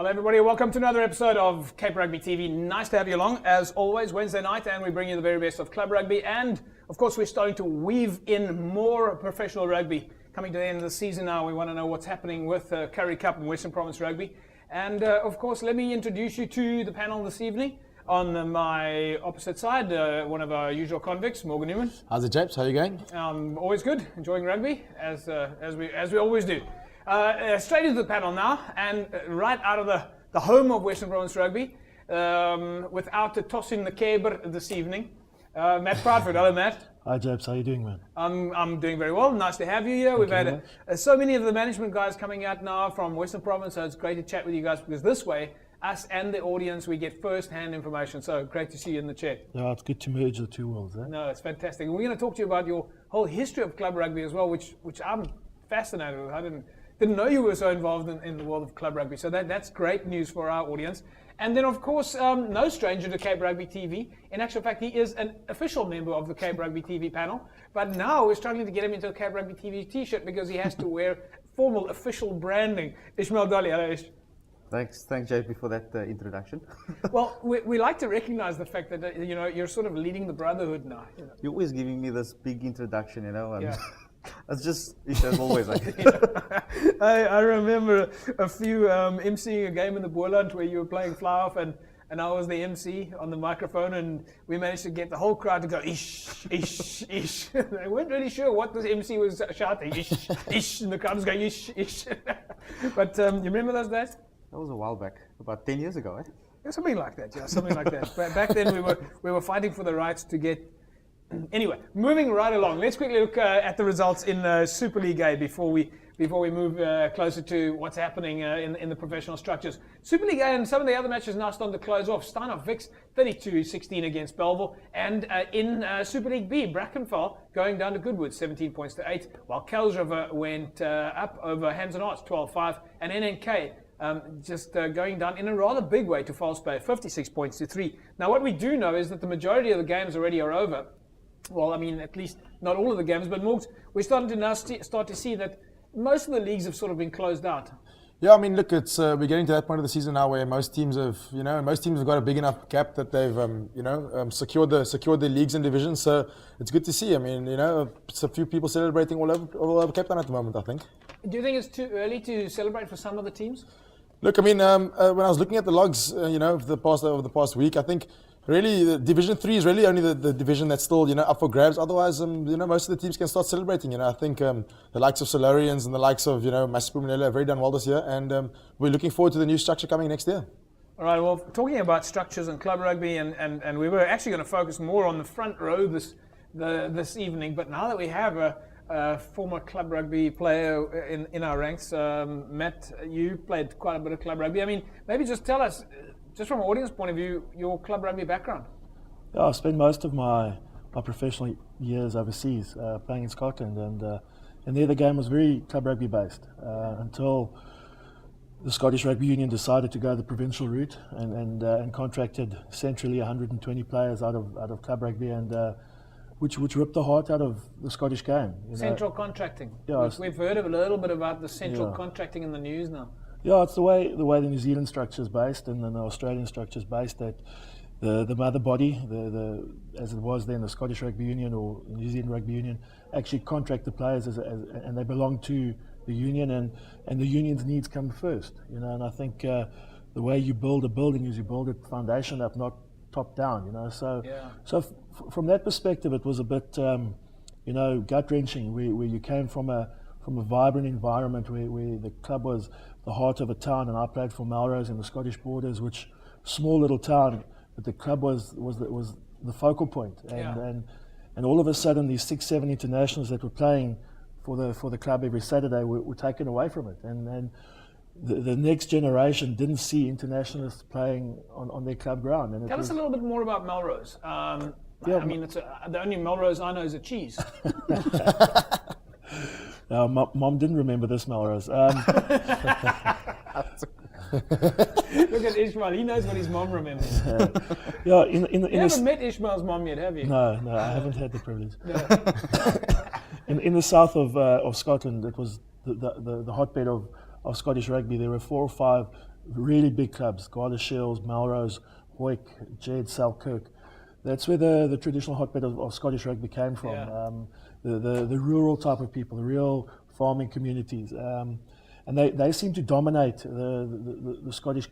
Hello everybody, welcome to another episode of Cape Rugby TV. Nice to have you along, as always, Wednesday night, and we bring you the very best of club rugby. And, of course, we're starting to weave in more professional rugby. Coming to the end of the season now, we want to know what's happening with Currie Cup and Western Province Rugby. And, of course, let me introduce you to the panel this evening. On my opposite side, one of our usual convicts, Morgan Newman. How's it, Japes? How are you going? Always good, enjoying rugby, as we always do. Straight into the panel now, and right out of the home of Western Province Rugby, without tossing the caber this evening, Matt Proudfoot. Hello, Matt. Hi, Japes. How you doing, man? I'm doing very well. Nice to have you here. We've had so many of the management guys coming out now from Western Province, so it's great to chat with you guys, because this way, us and the audience, we get first-hand information. So great to see you in the chat. Yeah, it's good to merge the two worlds. No, it's fantastic. And we're going to talk to you about your whole history of club rugby as well, which I'm fascinated with. I didn't know you were so involved in the world of club rugby. So that's great news for our audience. And then, of course, no stranger to Cape Rugby TV. In actual fact, he is an official member of the Cape Rugby TV panel. But now we're struggling to get him into a Cape Rugby TV t-shirt because he has to wear formal official branding. Ishmael Dolly. Hello, Ish. Thanks, JP, for that introduction. Well, we like to recognize the fact that you're sort of leading the brotherhood now. You're always giving me this big introduction, Yeah. It's just as always. I remember a few emceeing a game in the BOLAND where you were playing fly off, and I was the MC on the microphone, and we managed to get the whole crowd to go ish, ish, ish. They weren't really sure what the MC was shouting, ish, ish, and the crowd was going ish, ish. But you remember those days? That was a while back, about 10 years ago, eh? Yeah, something like that. Yeah, something like that. Back then we were fighting for the rights to get. Anyway, moving right along. Let's quickly look at the results in Super League A before we move closer to what's happening in the professional structures. Super League A and some of the other matches now starting to close off. Steinhoff Vics 32-16 against Belleville, and in Super League B, Brackenfell going down to Goodwood 17 points to 8, while Kells River went up over Hands and Arts 12-5, and NNK just going down in a rather big way to False Bay 56 points to 3. Now, what we do know is that the majority of the games already are over. Well, I mean, at least not all of the games, but Morgs, we're starting to now start to see that most of the leagues have sort of been closed out. Yeah, I mean, look, it's we're getting to that point of the season now where most teams have got a big enough gap that they've secured the leagues and divisions. So it's good to see. I mean, it's a few people celebrating all over Cape Town at the moment, I think. Do you think it's too early to celebrate for some of the teams? Look, I mean, when I was looking at the logs, over the past week, I think really the Division 3 is really only the division that's still up for grabs. Otherwise, most of the teams can start celebrating. I think the likes of Solarians and the likes of Masipumanela have very done well this year, and we're looking forward to the new structure coming next year. All right. Well, talking about structures and club rugby, and we were actually going to focus more on the front row this evening. But now that we have a former club rugby player in our ranks, Matt, you played quite a bit of club rugby. I mean, maybe just tell us, just from an audience point of view, your club rugby background. Yeah, I spent most of my professional years overseas playing in Scotland, and there the game was very club rugby based until the Scottish Rugby Union decided to go the provincial route and contracted centrally 120 players out of club rugby, and which ripped the heart out of the Scottish game. Central contracting. Yeah, we've heard a little bit about the central contracting in the news now. Yeah, it's the way the New Zealand structure is based, and then the Australian structure is based, that the mother body, as it was then the Scottish Rugby Union or New Zealand Rugby Union, actually contract the players and they belong to the union, and the union's needs come first. And I think the way you build a building is you build it foundation up, not top down. So from that perspective, it was a bit gut wrenching, where you came from a vibrant environment where the club was the heart of a town, and I played for Melrose in the Scottish Borders, which small little town, but the club was the focal point, and all of a sudden these 6-7 internationals that were playing for the club every Saturday were taken away from it, and the next generation didn't see internationalists playing on their club ground. And tell us a little bit more about Melrose. I mean, the only Melrose I know is a cheese. Mom didn't remember this, Melrose. Look at Ishmael, he knows what his mom remembers. You haven't met Ishmael's mom yet, have you? No, I haven't had the privilege. No. in the south of Scotland, it was the hotbed of Scottish rugby. There were 4 or 5 really big clubs, Garda-Shields, Melrose, Hoek, Jed, Selkirk. That's where the traditional hotbed of Scottish rugby came from. Yeah. The rural type of people, the real farming communities. And they seem to dominate the Scottish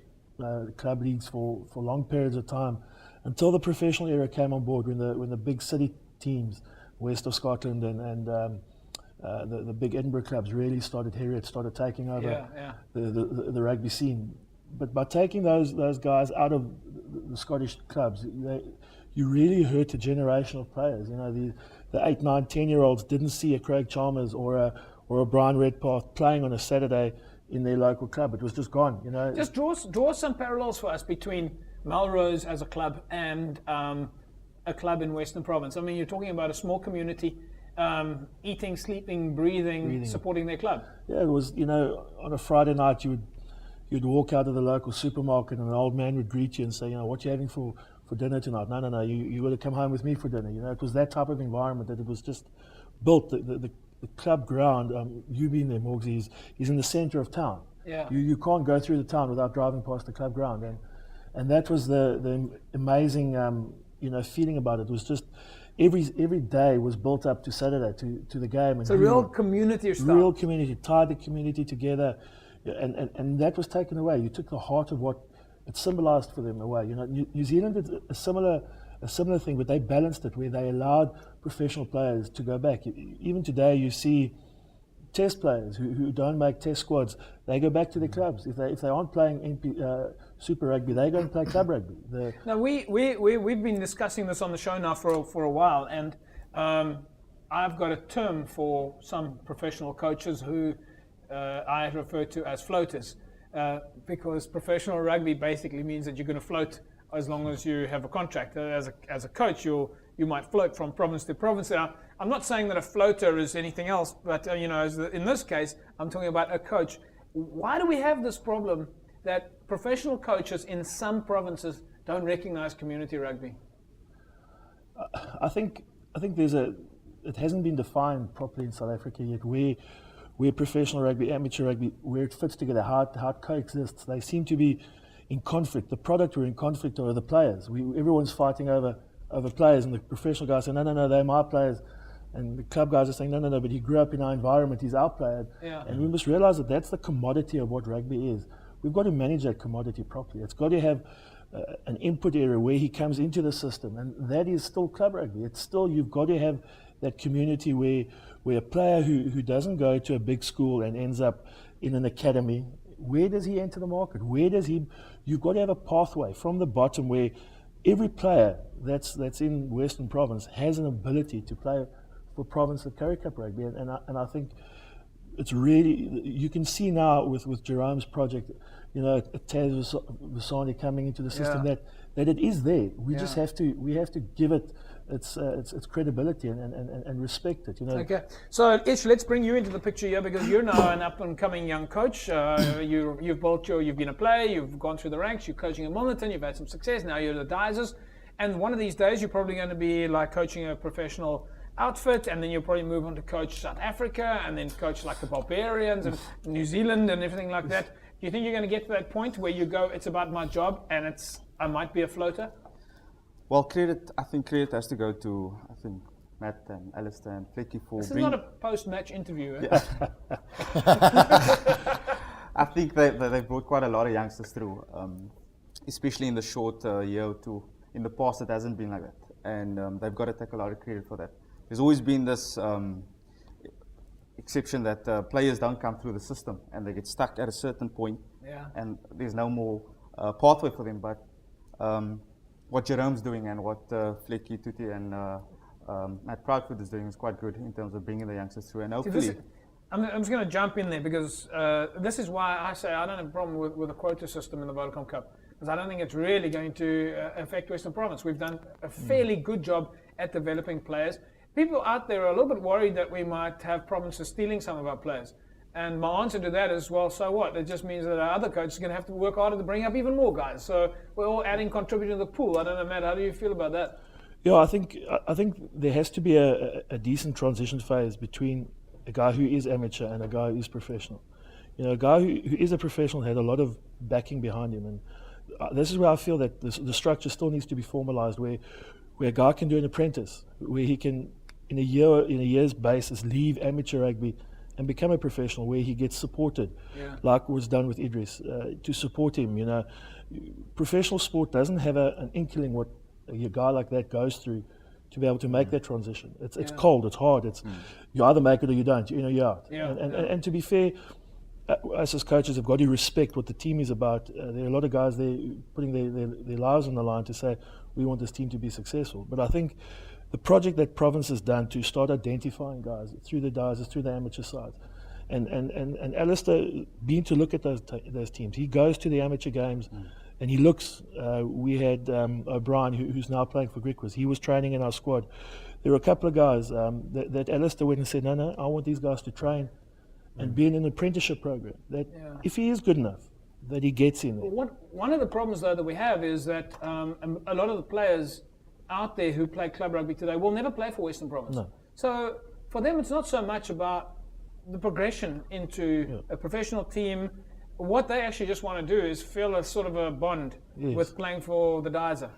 club leagues for long periods of time until the professional era came on board, when the big city teams, west of Scotland and the big Edinburgh clubs really started taking over the rugby scene. But by taking those guys out of the Scottish clubs, you really hurt a generation of players. You know, the 8, 9, 10-year-olds didn't see a Craig Chalmers or a Brian Redpath playing on a Saturday in their local club. It was just gone. You know, just draw some parallels for us between Melrose as a club and a club in Western Province. I mean, you're talking about a small community, eating, sleeping, breathing, supporting their club. Yeah, it was. You know, on a Friday night, you'd walk out of the local supermarket and an old man would greet you and say, you know, what you having for dinner tonight? No, you got to come home with me for dinner. You know, it was that type of environment that it was just built. The club ground, you being there, Morgsy, is in the centre of town. Yeah. You can't go through the town without driving past the club ground, and that was the amazing feeling about it. It was just every day was built up to Saturday to the game. It's a real community style. Real community, tied the community together, and that was taken away. You took the heart of what it symbolised for them away. You know, New Zealand did a similar thing, but they balanced it where they allowed professional players to go back. Even today, you see test players who don't make test squads. They go back to their clubs. If they aren't playing Super Rugby, they go and play club rugby. Now we've been discussing this on the show now for a while, and I've got a term for some professional coaches who I refer to as floaters, because professional rugby basically means that you're going to float as long as you have a contract. As a coach, you might float from province to province. Now, I'm not saying that a floater is anything else, but in this case, I'm talking about a coach. Why do we have this problem that professional coaches in some provinces don't recognize community rugby? I think it hasn't been defined properly in South Africa yet. Where professional rugby, amateur rugby, where it fits together, how it coexists. They seem to be in conflict. The product we're in conflict over the players. Everyone's fighting over players, and the professional guys say, no, they're my players. And the club guys are saying, no, but he grew up in our environment, he's our player. Yeah. And we must realize that that's the commodity of what rugby is. We've got to manage that commodity properly. It's got to have an input area where he comes into the system, and that is still club rugby. It's still, you've got to have that community where a player who doesn't go to a big school and ends up in an academy, where does he enter the market? You've got to have a pathway from the bottom where every player that's in Western Province has an ability to play for Province at Currie Cup rugby, and I think it's really, you can see now with Jerome's project, you know, Taz Vasani coming into the system, that it is there. We just have to give it its credibility and respect it. You know. Okay, so Ish, let's bring you into the picture here, because you're now an up and coming young coach. You've been a player, you've gone through the ranks, you're coaching in Milnerton, you've had some success. Now you're the Dizers, and one of these days you're probably going to be like coaching a professional outfit, and then you'll probably move on to coach South Africa, and then coach like the Barbarians and New Zealand and everything like that. Do you think you're going to get to that point where you go, it's about my job and I might be a floater? Well, I think credit has to go to, Matt and Alistair and Flecky for This is not a post-match interview. Eh? Yeah. I think they brought quite a lot of youngsters through, especially in the short year or two. In the past, it hasn't been like that, and they've got to take a lot of credit for that. There's always been this exception that players don't come through the system and they get stuck at a certain point, and there's no more pathway for them. But what Jerome's doing and what Flecky, Tuti, and Matt Proudfoot is doing is quite good in terms of bringing the youngsters through. And hopefully, I'm just going to jump in there, because this is why I say I don't have a problem with the quota system in the Vodacom Cup, because I don't think it's really going to affect Western Province. We've done a fairly good job at developing players. People out there are a little bit worried that we might have provinces stealing some of our players. And my answer to that is, well, so what? It just means that our other coaches are going to have to work harder to bring up even more guys. So we're all adding, contributing to the pool. I don't know, Matt, how do you feel about that? Yeah, I think there has to be a decent transition phase between a guy who is amateur and a guy who is professional. a guy who is a professional, had a lot of backing behind him. And this is where I feel that the structure still needs to be formalized, where a guy can do an apprentice, where he can, in a year's basis, leave amateur rugby and become a professional, where he gets supported, like was done with Idris, to support him. Professional sport doesn't have an inkling what a guy like that goes through to be able to make that transition. It's cold, it's hard, you either make it or you don't, you're out. And to be fair, us as coaches have got to respect what the team is about. There are a lot of guys there putting their lives on the line to say, we want this team to be successful. But I think the project that Province has done to start identifying guys through the DISs, through the amateur sides, and Alistair being to look at those teams. He goes to the amateur games and he looks. We had O'Brien, who's now playing for Griquas. He was training in our squad. There were a couple of guys that Alistair went and said, no, I want these guys to train and be in an apprenticeship program. That if he is good enough, that he gets in there. One of the problems, though, that we have is that a lot of the players out there who play club rugby today will never play for Western Province. No. So for them, it's not so much about the progression into a professional team. What they actually just want to do is feel a sort of a bond with playing for the DISer.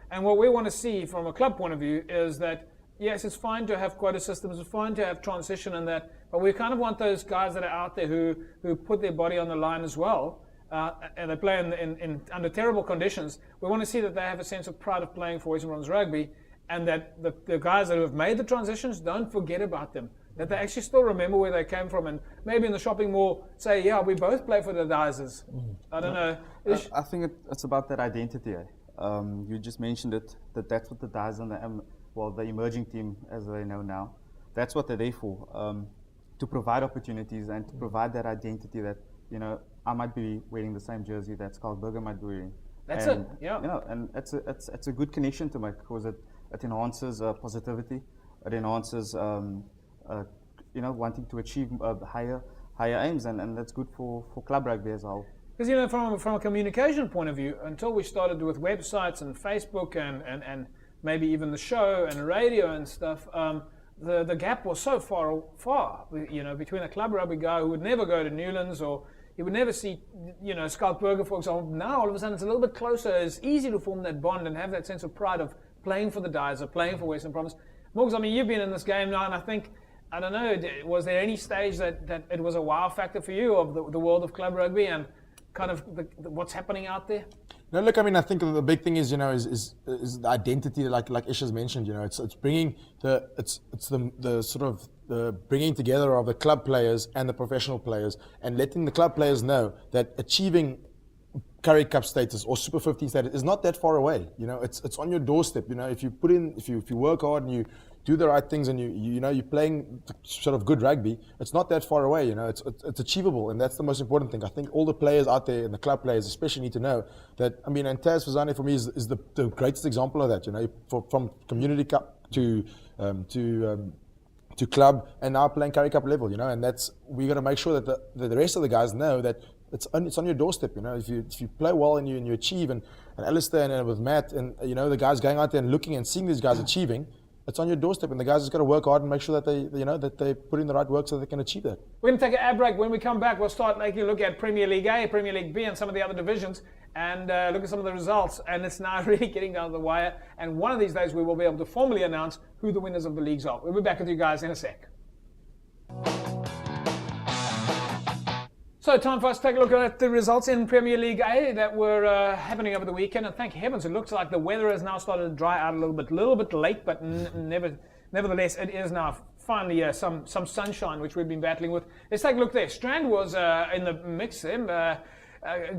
And what we want to see from a club point of view is that, yes, it's fine to have quota systems, it's fine to have transition and that, but we kind of want those guys that are out there who put their body on the line as well, and they play in under terrible conditions. We want to see that they have a sense of pride of playing for Western Province Rugby, and that the guys that have made the transitions don't forget about them, that they actually still remember where they came from, and maybe in the shopping mall say, yeah, we both play for the DISs. I don't know. I think it's about that identity. You just mentioned it, that's what the DIS and the emerging team, as they know now, that's what they're there for, to provide opportunities and to provide that identity that, I might be wearing the same jersey that Skalkberger might be wearing. That's and, it, yeah. And it's a good connection to make, because it enhances positivity, it enhances, wanting to achieve higher aims, and that's good for club rugby as a whole. Because from a communication point of view, until we started with websites and Facebook and maybe even the show and radio and stuff, the gap was so far, between a club rugby guy who would never go to Newlands, or he would never see, Skalkberger, for example. Now all of a sudden it's a little bit closer. It's easy to form that bond and have that sense of pride of playing for the DIS or playing for Western Province. Morgs, you've been in this game now, and I think, I don't know, was there any stage that it was a wow factor for you of the world of club rugby and kind of what's happening out there? No, look, I think the big thing is, is the identity, like Ish has mentioned. It's bringing the sort of the bringing together of the club players and the professional players, and letting the club players know that achieving Currie Cup status or Super 15 status is not that far away. It's on your doorstep. If you work hard and you do the right things and you're playing sort of good rugby, it's not that far away. It's achievable, and that's the most important thing. I think all the players out there and the club players especially need to know that. And Taz Fazane for me is the greatest example of that. From Community Cup to club, and now playing Currie Cup level. And that's, we got to make sure that the rest of the guys know that it's on your doorstep. If you play well and you achieve, and Alistair and with Matt and the guys going out there and looking and seeing these guys achieving, it's on your doorstep, and the guys just got to work hard and make sure that they put in the right work so they can achieve that. We're going to take an ad break. When we come back, we'll start taking a look at Premier League A, Premier League B, and some of the other divisions, and look at some of the results. And it's now really getting down to the wire. And one of these days, we will be able to formally announce who the winners of the leagues are. We'll be back with you guys in a sec. So time for us to take a look at the results in Premier League A that were happening over the weekend. And thank heavens, it looks like the weather has now started to dry out a little bit late, but nevertheless, it is now finally some sunshine, which we've been battling with. Let's take a look there. Strand was in the mix,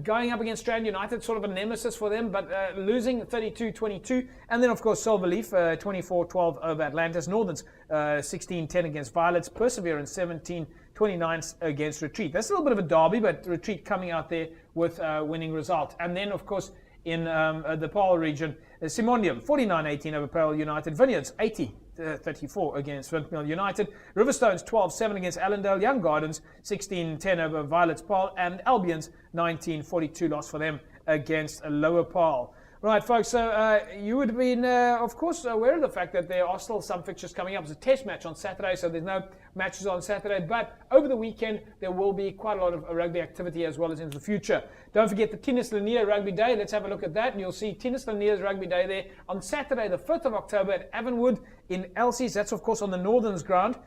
going up against Strand United, sort of a nemesis for them, but losing 32-22. And then, of course, Silverleaf 24-12 over Atlantis. Northerns 16-10 against Violets. Perseverance 17-29 against Retreat. That's a little bit of a derby, but Retreat coming out there with a winning result. And then, of course, in the Paarl region, Simondium 49-18 over Paarl United. Vineyards 80-34 against Windmill United. Riverstones 12-7 against Allendale. Young Gardens 16-10 over Violets Paarl. And Albions 19-42 loss for them against Lower Paarl. Right, folks, so you would have been, of course, aware of the fact that there are still some fixtures coming up. It's a test match on Saturday, so there's no matches on Saturday. But over the weekend, there will be quite a lot of rugby activity as well as into the future. Don't forget the Tennis Lanier Rugby Day. Let's have a look at that. And you'll see Tennis Lanier's Rugby Day there on Saturday, the 5th of October at Avonwood in Elsie's. That's, of course, on the Northerns ground.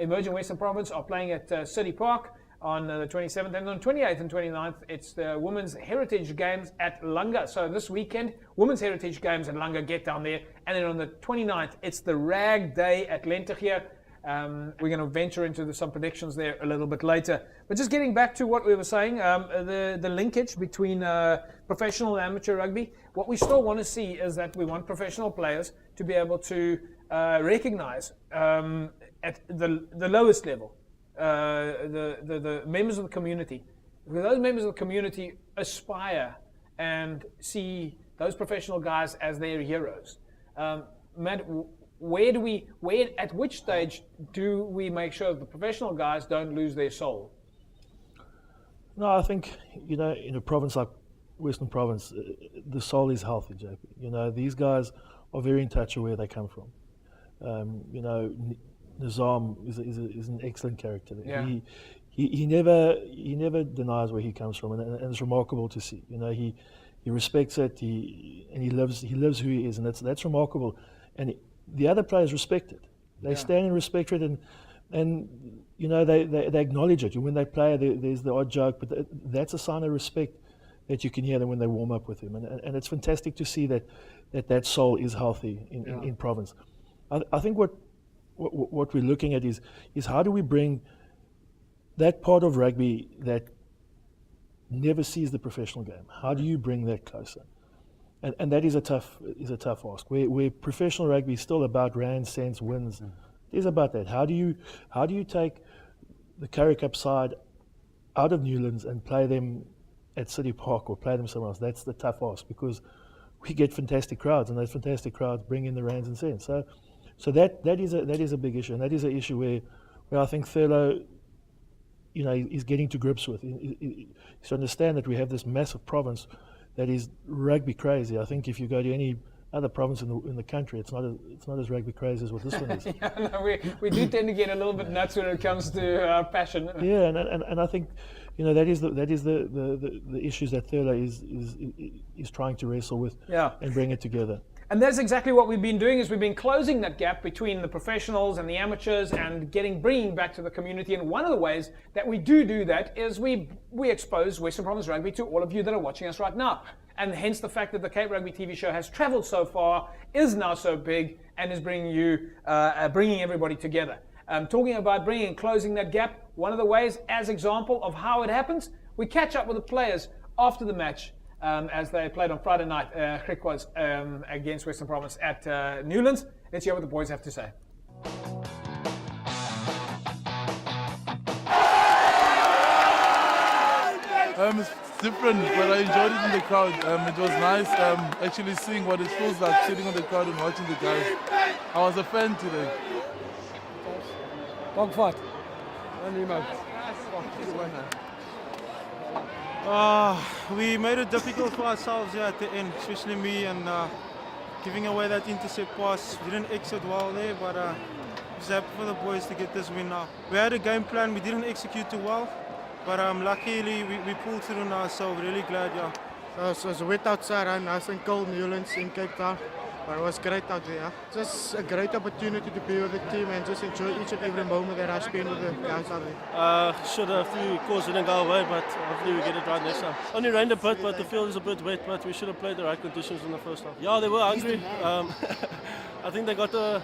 Emerging Western Province are playing at City Park on the 27th, and on 28th and 29th, it's the Women's Heritage Games at LANGA. So this weekend, Women's Heritage Games at LANGA, get down there. And then on the 29th, it's the Rag Day at Lentegeur. We're going to venture into some predictions there a little bit later. But just getting back to what we were saying, the linkage between professional and amateur rugby, what we still want to see is that we want professional players to be able to recognize at the lowest level the members of the community, because those members of the community aspire and see those professional guys as their heroes. Matt, at which stage do we make sure that the professional guys don't lose their soul? No, I think, in a province like Western Province, the soul is healthy, JP. These guys are very in touch with where they come from. Nizam is an excellent character. Yeah. He never denies where he comes from, and it's remarkable to see. He respects it. He loves who he is, and that's remarkable. And the other players respect it. They stand and respect it, and they acknowledge it. When they play, there's the odd joke, but that's a sign of respect that you can hear them when they warm up with him, and it's fantastic to see that soul is healthy in province. I think what we're looking at is how do we bring that part of rugby that never sees the professional game? How do you bring that closer? And that is a tough ask. Where professional rugby is still about rand, cents, wins. It is about that. How do you take the Currie Cup side out of Newlands and play them at City Park or play them somewhere else? That's the tough ask, because we get fantastic crowds, and those fantastic crowds bring in the rands and cents. So that is a big issue, and that is an issue where I think Thurlow, is getting to grips with. To understand that we have this massive province that is rugby crazy. I think if you go to any other province in the country, it's not as rugby crazy as what this one is. We do tend to get a little bit nuts when it comes to passion. Yeah, and I think that is the issues that Thurlow is trying to wrestle with and bring it together. And that's exactly what we've been doing, is we've been closing that gap between the professionals and the amateurs and bringing back to the community. And one of the ways that we do that is we expose Western Province Rugby to all of you that are watching us right now. And hence the fact that the Cape Rugby TV show has traveled so far, is now so big, and is bringing everybody together. Talking about bringing and closing that gap, one of the ways, as example of how it happens, we catch up with the players after the match. As they played on Friday night, was against Western Province at Newlands. Let's hear what the boys have to say. It's different, but I enjoyed it in the crowd. It was nice actually seeing what it feels like sitting on the crowd and watching the guys. I was a fan today. Dogfight. We made it difficult for ourselves here at the end, especially me, and giving away that intercept pass. We didn't exit well there, but just happy for the boys to get this win now. We had a game plan, we didn't execute too well, but luckily we pulled through now, so we're really glad, So it's wet outside and nice and cold Newlands in Cape Town. But it was great out there. Just a great opportunity to be with the team and just enjoy each and every moment that I spend with the guys out there. Should have few calls didn't go away, but hopefully we get it right next time. Only rained a bit, but the field is a bit wet, but we should have played the right conditions in the first half. Yeah, they were hungry. I think they got the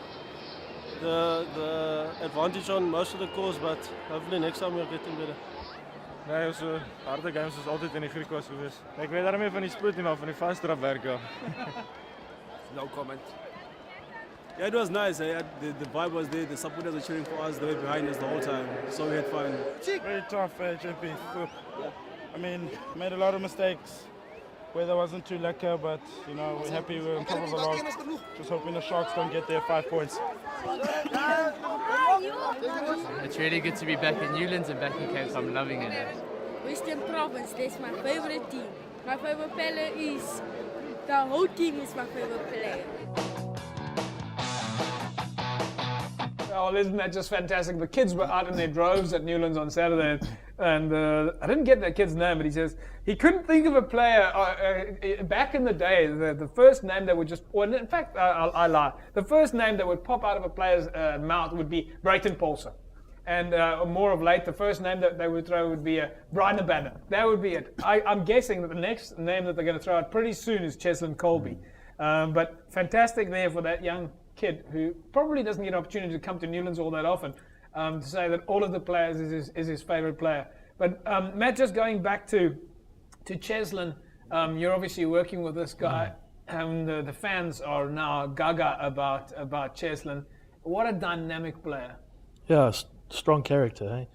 advantage on most of the calls, but hopefully next time we'll get them better. Nee, so harde games is altyd in die Griek was geweest. Ek weet daarmee van die sprint en van die fast-trap werk. No comment. Yeah, it was nice. The vibe was there. The supporters were cheering for us. They were behind us the whole time. So we had fun. Very tough, JP. I mean, made a lot of mistakes. Weather wasn't too lekker, but we're happy we're on top of the log. Just hoping the Sharks don't get their 5 points. It's really good to be back in Newlands and back in Cape Town. I'm loving it. Western Province, that's my favorite team. My favorite player is The whole team is my favorite player. Oh, isn't that just fantastic? The kids were out in their droves at Newlands on Saturday, and I didn't get that kid's name, but he says he couldn't think of a player. Back in the day, the first name that would just, well, in fact, I lie. The first name that would pop out of a player's mouth would be Brayton Paulson. And more of late, the first name that they would throw would be Brian Banner. That would be it. I'm guessing that the next name that they're going to throw out pretty soon is Cheslin Colby. But fantastic there for that young kid who probably doesn't get an opportunity to come to Newlands all that often, to say that all of the players is his favourite player. But Matt, just going back to Cheslin, you're obviously working with this guy, and the fans are now gaga about Cheslin. What a dynamic player. Yeah, strong character.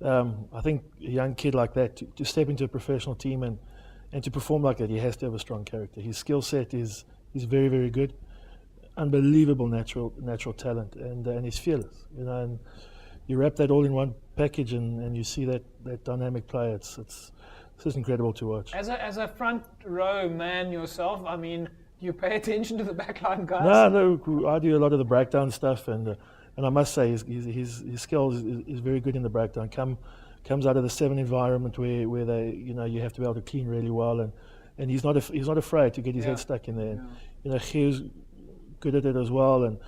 I think a young kid like that, to step into a professional team and to perform like that, he has to have a strong character. His skill set is very, very good. Unbelievable natural talent, and he's fearless, and you wrap that all in one package and you see that dynamic player. It's just incredible to watch. As a front row man yourself, I mean, do you pay attention to the backline guys? No, I do a lot of the breakdown stuff, and I must say his skills is very good in the breakdown. Comes out of the 7 environment where they, you have to be able to clean really well, and he's not afraid to get his head stuck in there. Yeah. He's good at it as well, and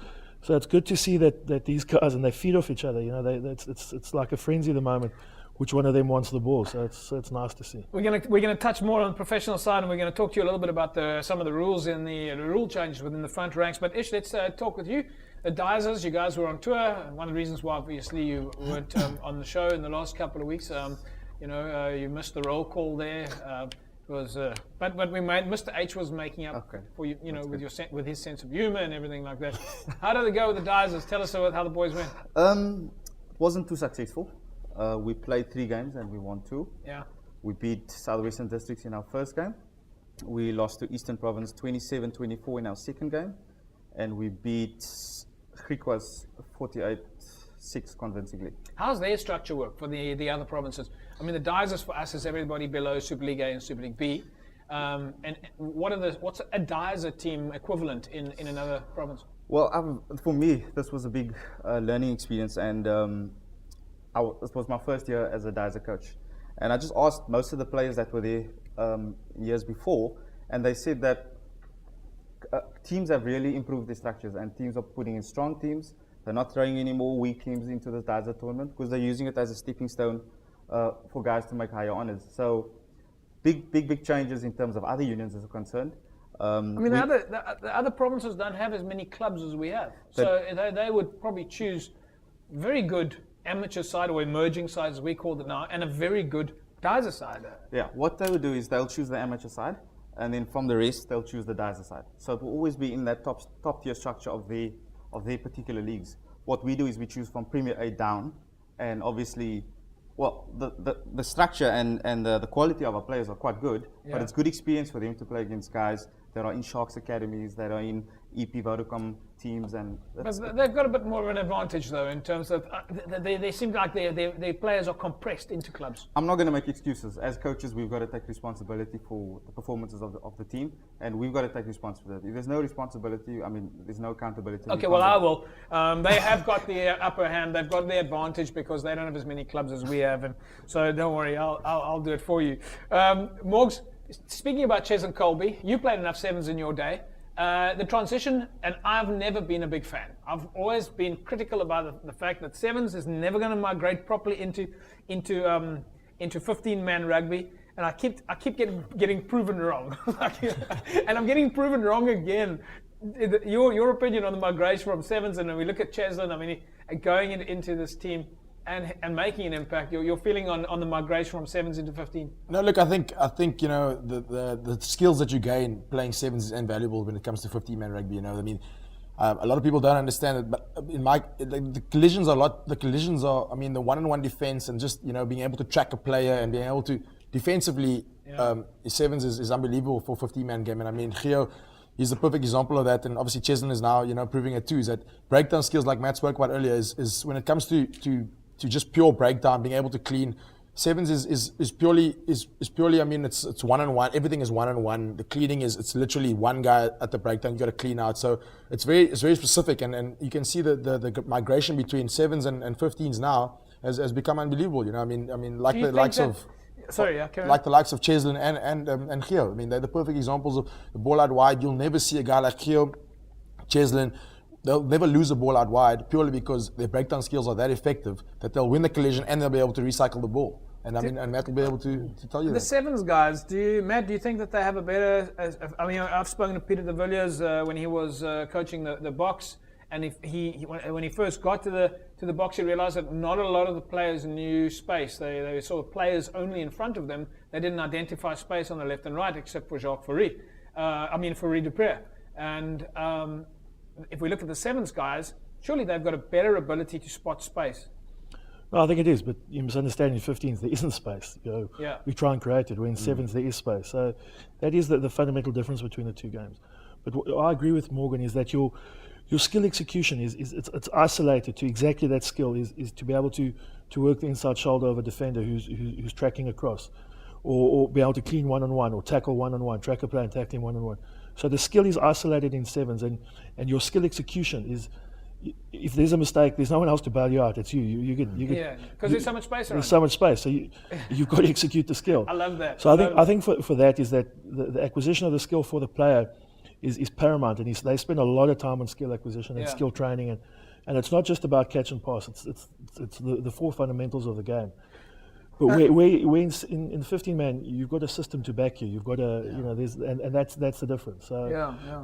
so it's good to see that these guys, and they feed off each other. It's like a frenzy at the moment. Which one of them wants the ball? So it's nice to see. We're gonna touch more on the professional side, and we're gonna talk to you a little bit about some of the rules in the rule changes within the front ranks. But Ish, let's talk with you. The Dizers, you guys were on tour. One of the reasons why obviously you weren't on the show in the last couple of weeks, you missed the roll call there. But we made Mr. H was making up for you, with his sense of humor and everything like that. How did it go with the Dizers? Tell us about how the boys went. Wasn't too successful. We played 3 games and we won 2. Yeah. We beat Southwestern Districts in our first game. We lost to Eastern Province 27-24 in our second game, and we beat Griquas 48-6 convincingly. How's their structure work for the other provinces? I mean, the Dizers for us is everybody below Super League A and Super League B. And what's a Dizer team equivalent in another province? Well, for me, this was a big learning experience, and this was my first year as a Dizer coach. And I just asked most of the players that were there years before, and they said that teams have really improved their structures, and teams are putting in strong teams. They're not throwing any more weak teams into the Dizer tournament because they're using it as a stepping stone for guys to make higher honors. So big changes in terms of other unions as concerned. The other provinces don't have as many clubs as we have. So they would probably choose very good amateur side or emerging side, as we call it now, and a very good Dizer side. Yeah, what they would do is they'll choose the amateur side, and then from the rest they'll choose the Dizer side. So it will always be in that top tier structure of their particular leagues. What we do is we choose from Premier A down, and obviously, well, the structure and the quality of our players are quite good, but it's good experience for them to play against guys that are in Sharks academies, that are in EP Vodacom teams, and they've got a bit more of an advantage though in terms of they seem like their players are compressed into clubs. I'm not going to make excuses. As coaches, we've got to take responsibility for the performances of the team, and we've got to take responsibility. If there's no responsibility, there's no accountability. Okay, well, I will. They have got the upper hand. They've got the advantage because they don't have as many clubs as we have, and so don't worry, I'll do it for you. Morgs, speaking about Cheslin Colby, you played enough sevens in your day. The transition, and I've never been a big fan. I've always been critical about the fact that sevens is never going to migrate properly into 15-man rugby, and I keep getting proven wrong. And I'm getting proven wrong again. Your opinion on the migration from sevens, and when we look at Cheslin, going into this team and making an impact, your feeling on the migration from sevens into 15? No, look, I think the skills that you gain playing sevens is invaluable when it comes to 15-man rugby. A lot of people don't understand it, but the collisions are the one-on-one defense and just being able to track a player and being able to defensively. Sevens is unbelievable for 15-man game, and Gio, he's a perfect example of that, and obviously Cheslin is now proving it too. Is that breakdown skills, like Matt spoke about earlier, is when it comes to just pure breakdown, being able to clean Sevens is purely. I mean, it's one-on-one. Everything is one-on-one. The cleaning it's literally one guy at the breakdown. You got to clean out. So it's very specific, and you can see the migration between sevens and 15s now has become unbelievable. You know, I mean, like the likes of. Sorry, like the likes of Cheslin and Gio. I mean, they're the perfect examples of the ball out wide. You'll never see a guy like Gio, Cheslin. They'll never lose a ball out wide purely because their breakdown skills are that effective that they'll win the collision and they'll be able to recycle the ball. And I mean, and Matt will be able to tell you the that. sevens guys, Matt, do you think that they have a better? I mean, I've spoken to Peter de Villiers when he was coaching the box, and when he first got to the box, he realized that not a lot of the players knew space. They saw players only in front of them. They didn't identify space on the left and right, except for Jacques Fourie. Fourie Dupré. And if we look at the sevens guys, surely they've got a better ability to spot space. No, I think it is, but you must understand in 15s there isn't space. We try and create it. Where in sevens there is space. So that is the fundamental difference between the two games. But what I agree with Morgan is that your skill execution it's isolated to exactly that skill is to be able to work the inside shoulder of a defender who's tracking across, or be able to clean one-on-one or tackle one-on-one, track a player and tackle him one-on-one. So the skill is isolated in sevens, and your skill execution is. If there's a mistake, there's no one else to bail you out. It's you. You get. Because there's so much space around. There's so much space, so you've got to execute the skill. I love that. So I think for that is that the acquisition of the skill for the player is paramount, and they spend a lot of time on skill acquisition and skill training, and it's not just about catch and pass. It's the four fundamentals of the game. But where in 15-man, you've got a system to back you. You've got that's the difference. So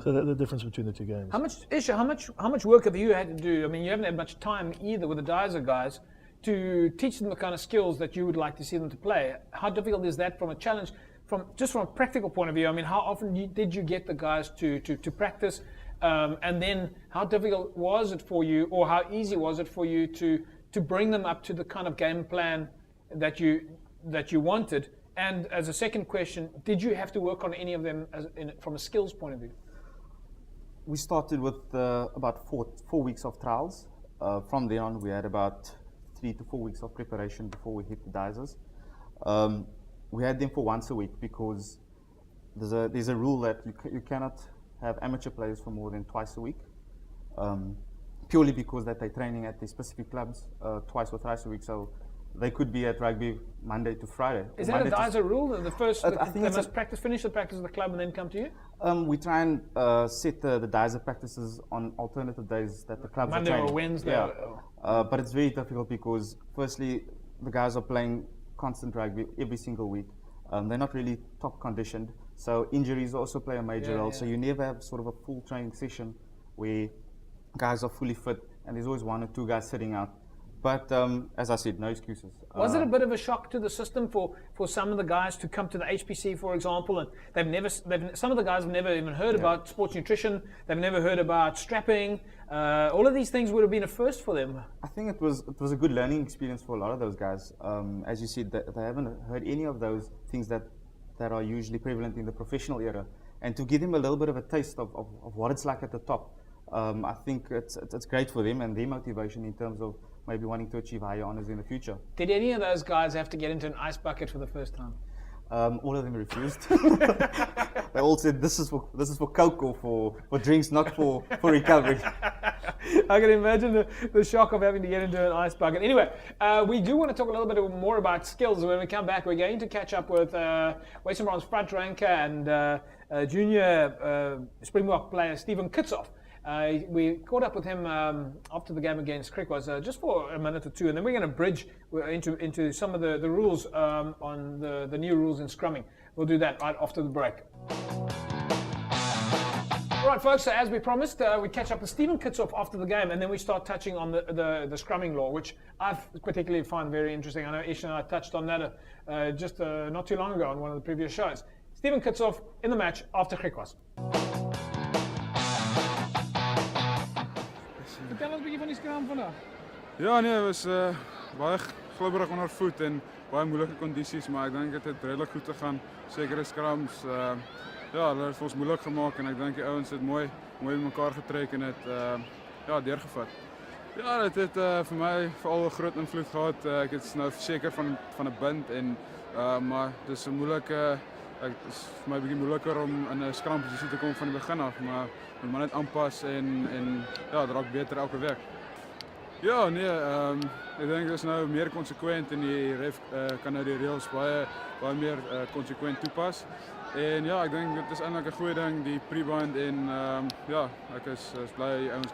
so that's the difference between the two games. How much work have you had to do? I mean, you haven't had much time either with the Dyser guys to teach them the kind of skills that you would like to see them to play. How difficult is that from a challenge, from a practical point of view? I mean, how often did you get the guys to practice? And then how difficult was it for you, or how easy was it for you to bring them up to the kind of game plan that you wanted? And as a second question, did you have to work on any of them from a skills point of view? We started with about four weeks of trials. From there on, we had about 3 to 4 weeks of preparation before we hit the Dysers. We had them for once a week because there's a rule that you cannot have amateur players for more than twice a week, purely because that they're training at the specific clubs twice or thrice a week. So they could be at rugby Monday to Friday. Is that a Dyser rule? The first, they must finish the practice at the club and then come to you? We try and set the Dyser practices on alternative days that the clubs Monday are training. or Wednesday. Yeah. But it's very difficult because, firstly, the guys are playing constant rugby every single week. They're not really top conditioned. So injuries also play a major role. So you never have sort of a full training session where guys are fully fit and there's always 1 or 2 guys sitting out. But as I said, no excuses. Was it a bit of a shock to the system for some of the guys to come to the HPC, for example, and some of the guys have never even heard about sports nutrition, they've never heard about strapping, all of these things would have been a first for them. I think it was a good learning experience for a lot of those guys. As you said, they haven't heard any of those things that are usually prevalent in the professional era, and to give them a little bit of a taste of what it's like at the top, I think it's great for them and their motivation in terms of maybe wanting to achieve higher honors in the future. Did any of those guys have to get into an ice bucket for the first time? All of them refused. They all said this is for coke or for drinks, not for recovery. I can imagine the shock of having to get into an ice bucket. Anyway, we do want to talk a little bit more about skills. When we come back, we're going to catch up with Western Province front ranker and junior Springbok player Stephen Kitsoff. We caught up with him after the game against Krikwaz just for a minute or two, and then we're going to bridge into some of the rules on the new rules in scrumming. We'll do that right after the break. All right, folks, so as we promised, we catch up with Stephen Kitsoff after the game, and then we start touching on the scrumming law, which I've particularly find very interesting. I know Ish and I touched on that just not too long ago on one of the previous shows. Stephen Kitsoff in the match after Krikwaz. Vertel ons 'n bietjie van die skram vandag. Ja, nee, het was baie glibberig onder voet en baie moeilike kondisies, maar ek dink dit het redelik goed gegaan. Sekere skrams ja, hulle het ons moeilik gemaak en ek dink die ouens het mooi mekaar getrek en het deurgevat. Ja, dit het vir my veral 'n groot invloed gehad. Ek is nou verseker van 'n bind en maar dis 'n moeilike dit is vir my 'n bietjie moeiliker om in 'n skramposisie te kom van die begin af, maar moet maar net aanpas en ja, dit raak beter elke week. Ja, nee, ek dink dit is nou meer konsekwent en die ref kan nou die reëls baie meer konsekwent toepas. En ja, ek dink dit is eintlik 'n goeie ding, die pre-bind en ja, ek is bly ouens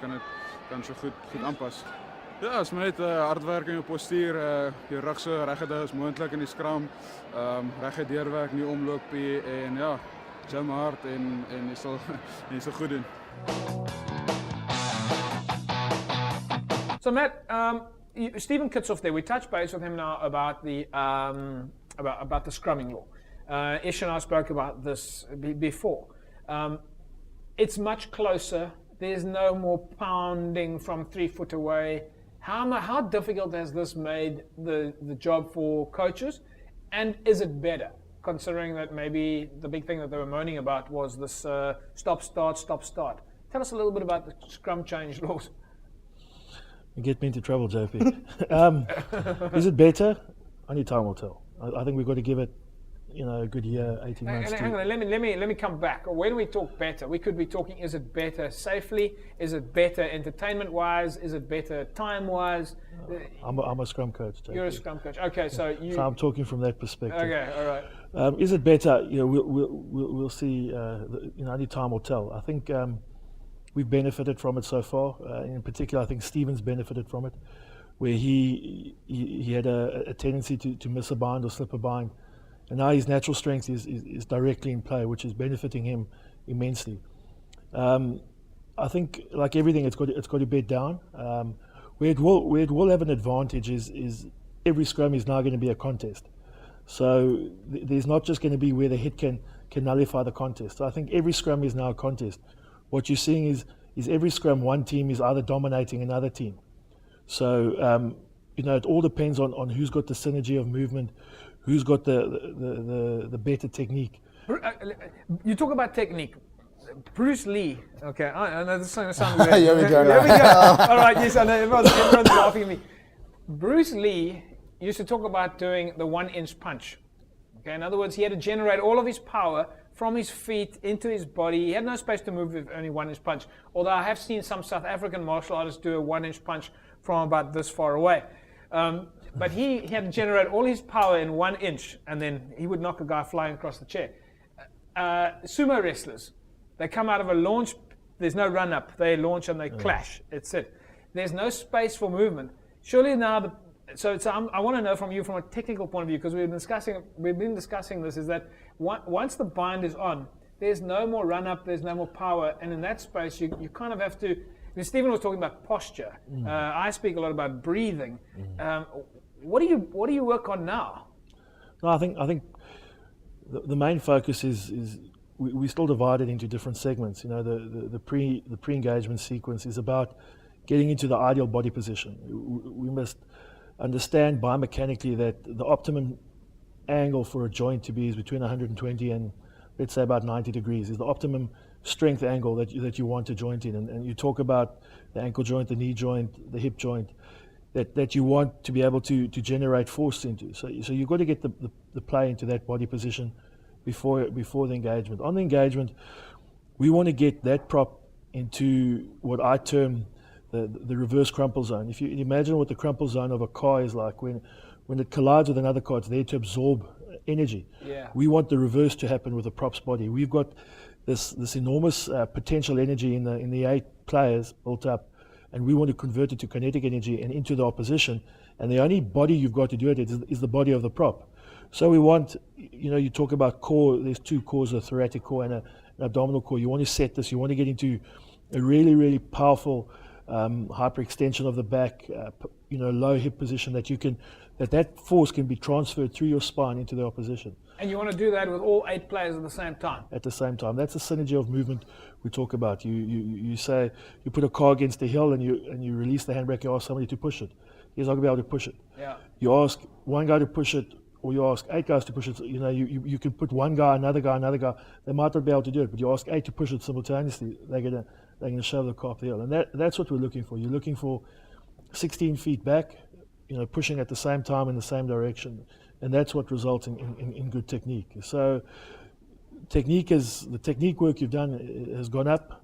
kan so goed aanpas. Ja, is maar net hard werk in jou postuur, jou rug so reg hou as moontlik in die skram, reg deurwerk, nie omloopie en ja, jam hard en jy sal goed doen. So Matt, Stephen Kitsoff there, we touched base with him now about the about the scrumming law. Ish and I spoke about this before. It's much closer. There's no more pounding from 3 foot away. How difficult has this made the job for coaches? And is it better, considering that maybe the big thing that they were moaning about was this stop, start. Tell us a little bit about the scrum change laws. You get me into trouble, JP. Is it better? Only time will tell. I think we've got to give it, a good year, 18 months. Hang on, let me come back. When we talk better, we could be talking, is it better safely? Is it better entertainment-wise? Is it better time-wise? I'm a scrum coach, JP. You're a scrum coach. Okay, so you... So I'm talking from that perspective. Okay, all right. Is it better? We'll see. Only time will tell. I think we've benefited from it so far. In particular, I think Stephen's benefited from it, where he had a tendency to miss a bind or slip a bind. And now his natural strength is directly in play, which is benefiting him immensely. I think, like everything, it's got to bed down. Where it will have an advantage is every scrum is now going to be a contest. So there's not just going to be where the hit can nullify the contest. So I think every scrum is now a contest. What you're seeing is every scrum, one team is either dominating another team. So it all depends on who's got the synergy of movement, who's got the better technique. You talk about technique. Bruce Lee. Okay, I know this is going to sound weird. Here we go. Here we go. All right, yes, I know everyone's laughing at me. Bruce Lee used to talk about doing the 1-inch punch. Okay, in other words, he had to generate all of his power from his feet into his body. He had no space to move with only 1-inch punch. Although I have seen some South African martial artists do a 1-inch punch from about this far away. But he had to generate all his power in 1 inch, and then he would knock a guy flying across the chair. Sumo wrestlers, they come out of a launch, there's no run up, they launch and they clash, it's it. There's no space for movement. Surely now, I want to know from you from a technical point of view, because we've been discussing this, is that once the bind is on, there's no more run up, there's no more power, and in that space you kind of have to. Stephen was talking about posture. I speak a lot about breathing. What do you work on now? No, I think the main focus is we still divide it into different segments. The pre-engagement sequence is about getting into the ideal body position. We must understand biomechanically that the optimum angle for a joint to be is between 120 and let's say about 90 degrees is the optimum strength angle that you want a joint in. And you talk about the ankle joint, the knee joint, the hip joint, that you want to be able to generate force into. So you've got to get the play into that body position before the engagement. On the engagement, we want to get that prop into what I term the reverse crumple zone. If you imagine what the crumple zone of a car is like, when it collides with another car, it's there to absorb energy. Yeah. We want the reverse to happen with the prop's body. We've got this enormous potential energy in the 8 players built up, and we want to convert it to kinetic energy and into the opposition. And the only body you've got to do it is the body of the prop. So we want, you talk about core. There's 2 cores: a thoracic core and an abdominal core. You want to set this. You want to get into a really, really powerful hyperextension of the back, low hip position that force can be transferred through your spine into the opposition. And you want to do that with all 8 players at the same time? At the same time. That's the synergy of movement we talk about. You say, you put a car against the hill and you release the handbrake, you ask somebody to push it. He's not going to be able to push it. Yeah. You ask one guy to push it, or you ask 8 guys to push it. You can put one guy, another guy. They might not be able to do it, but you ask 8 to push it simultaneously, they're going to shove the car up the hill. And that's what we're looking for. You're looking for 16 feet back, pushing at the same time in the same direction, and that's what results in good technique. So the technique work you've done has gone up,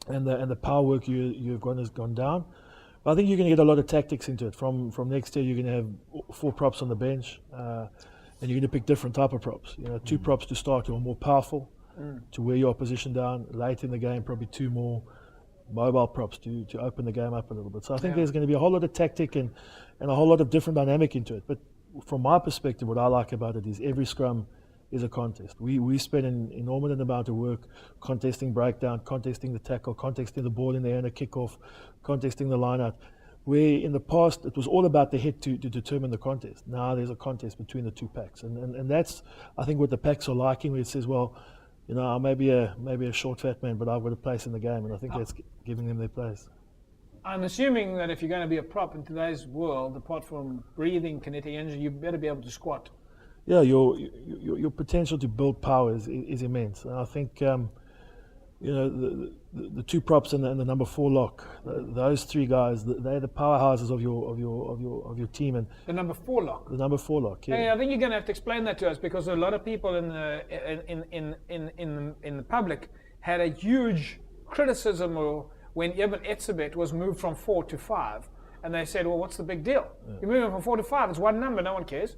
and the power work you've gone has gone down. But I think you're going to get a lot of tactics into it. From next year, you're going to have 4 props on the bench, and you're going to pick different type of props. 2 props to start who are more powerful, to wear your opposition down. Late in the game, probably 2 more mobile props to open the game up a little bit. So I think there's going to be a whole lot of tactic and a whole lot of different dynamic into it. But from my perspective, what I like about it is every scrum is a contest. We spend an inordinate amount of work contesting breakdown, contesting the tackle, contesting the ball in the air and a kickoff, contesting the line out. Where in the past it was all about the hit to determine the contest. Now there's a contest between the 2 packs, and that's I think what the packs are liking. Where it says, well, I may be a short fat man, but I've got a place in the game, and I think that's giving them their place. I'm assuming that if you're going to be a prop in today's world, apart from breathing, kinetic energy, you better be able to squat. Yeah, your potential to build power is immense. And I think the 2 props and the number 4 lock, those 3 guys, they're the powerhouses of your team. And the number 4 lock. The number 4 lock. Yeah. Hey, I think you're going to have to explain that to us, because a lot of people in the public had a huge criticism when Eben Etzebeth was moved from 4 to 5. And they said, well, what's the big deal? Yeah. You're moving from 4 to 5, it's one number, no one cares.